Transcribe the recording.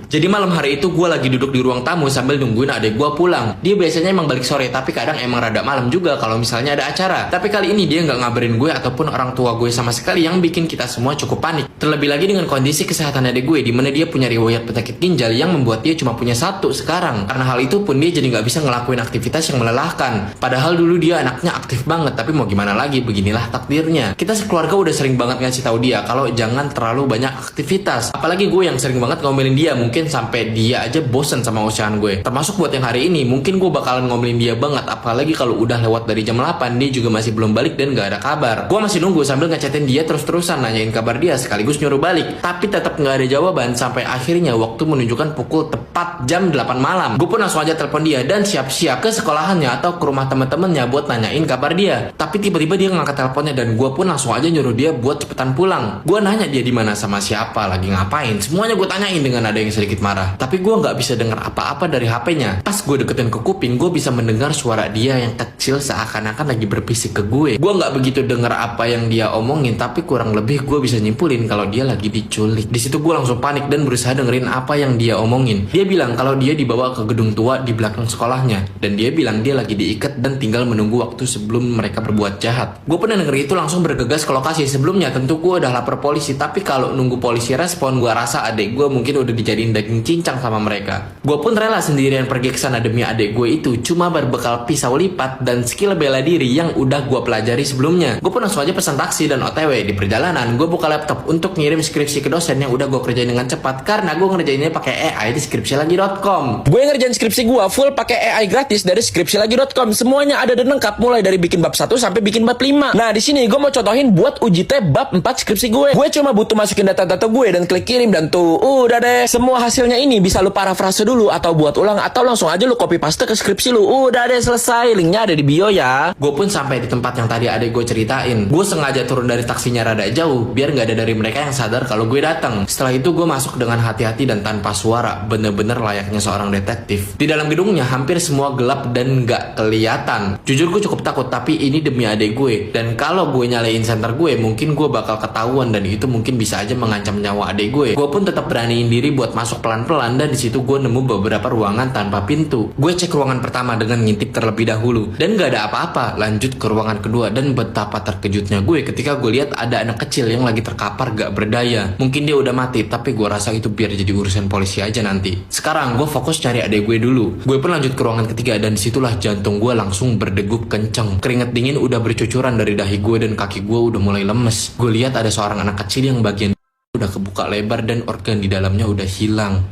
Jadi malam hari itu gue lagi duduk di ruang tamu sambil nungguin adek gue pulang. Dia biasanya emang balik sore, tapi kadang emang rada malam juga kalau misalnya ada acara. Tapi kali ini dia nggak ngabarin gue ataupun orang tua gue sama sekali, yang bikin kita semua cukup panik. Terlebih lagi dengan kondisi kesehatan adek gue, dimana dia punya riwayat penyakit ginjal yang membuat dia cuma punya satu sekarang. Karena hal itu pun dia jadi nggak bisa ngelakuin aktivitas yang melelahkan. Padahal dulu dia anaknya aktif banget, tapi mau gimana lagi, beginilah takdirnya. Kita sekeluarga udah sering banget ngasih tahu dia kalau jangan terlalu banyak aktivitas. Apalagi gue yang sering banget ngomelin dia, mungkin sampai dia aja bosen sama usahaan gue. Termasuk buat yang hari ini, mungkin gue bakalan ngomelin dia banget. Apalagi kalau udah lewat dari jam 8, dia juga masih belum balik dan gak ada kabar. Gue masih nunggu sambil ngechatin dia terus-terusan, nanyain kabar dia sekaligus nyuruh balik. Tapi tetap gak ada jawaban sampai akhirnya waktu menunjukkan pukul tepat jam 8 malam. Gue pun langsung aja telepon dia dan siap-siap ke sekolahannya atau ke rumah temen-temennya buat nanyain kabar dia. Tapi tiba-tiba dia ngangkat teleponnya dan gue pun langsung aja nyuruh dia buat cepetan pulang. Gue nanya dia di mana, sama siapa, lagi ngapain. Semuanya gue tanyain dengan ada yang sedikit marah. Tapi gue nggak bisa dengar apa-apa dari HP-nya. Pas gue deketin ke kuping, gue bisa mendengar suara dia yang kecil seakan-akan lagi berbisik ke gue. Gue nggak begitu dengar apa yang dia omongin, tapi kurang lebih gue bisa nyimpulin kalau dia lagi diculik. Di situ gue langsung panik dan berusaha dengerin apa yang dia omongin. Dia bilang kalau dia dibawa ke gedung tua di belakang sekolahnya, dan dia bilang dia lagi diikat dan tinggal menunggu waktu sebelum mereka berbuat jahat. Gue pernah denger itu langsung bergegas ke lokasi. Sebelumnya tentu gue udah lapor polisi, tapi kalau nunggu polisi respon, gue rasa adik gue mungkin udah dijadiin daging cincang sama mereka. Gue pun rela sendirian pergi ke sana demi adik gue itu, cuma berbekal pisau lipat dan skill bela diri yang udah gue pelajari sebelumnya. Gue pun langsung aja pesan taksi dan OTW. Di perjalanan gue buka laptop untuk ngirim skripsi ke dosen yang udah gue kerjain dengan cepat, karena gue ngerjainnya pakai AI di skripsilagi.com. Gue ngerjain skripsi gue full pakai AI gratis dari skripsilagi.com. Semuanya ada dan lengkap, mulai dari bikin bab 1 sampai bikin bab 5. Nah, di sini gue mau contohin buat uji tes bab 4 skripsi gue. Gue cuma butuh masukin data-data gue dan klik kirim, dan tuh udah deh. Semua hasilnya ini bisa lu parafrase dulu atau buat ulang, atau langsung aja lu copy paste ke skripsi lu. Udah deh, selesai. Linknya ada di bio ya. Gue pun sampai di tempat yang tadi adek gue ceritain. Gue sengaja turun dari taksinya rada jauh biar nggak ada dari mereka yang sadar kalau gue datang. Setelah itu gue masuk dengan hati-hati dan tanpa suara, bener-bener layaknya seorang detektif. Di dalam gedungnya hampir semua gelap dan nggak kelihatan. Jujur gue cukup takut, tapi ini demi adek gue. Dan kalau gue nyalain senter gue, mungkin gue bakal ketahuan dan itu mungkin bisa aja mengancam nyawa adek gue. Gue pun tetap beraniin diri buat masuk pelan-pelan, dan di situ gue nemu beberapa ruangan tanpa pintu. Gue cek ruangan pertama dengan ngintip terlebih dahulu dan gak ada apa-apa. Lanjut ke ruangan kedua, dan betapa terkejutnya gue ketika gue lihat ada anak kecil yang lagi terkapar gak berdaya. Mungkin dia udah mati, tapi gue rasa itu biar jadi urusan polisi aja nanti. Sekarang gue fokus cari adek gue dulu. Gue pun lanjut ke ruangan ketiga, dan disitulah jantung gue langsung berdegup kenceng. Keringat dingin udah bercucuran dari dahi gue dan kaki gue udah mulai lemes. Gue lihat ada seorang anak kecil yang bagian udah kebuka lebar dan organ di dalamnya udah hilang.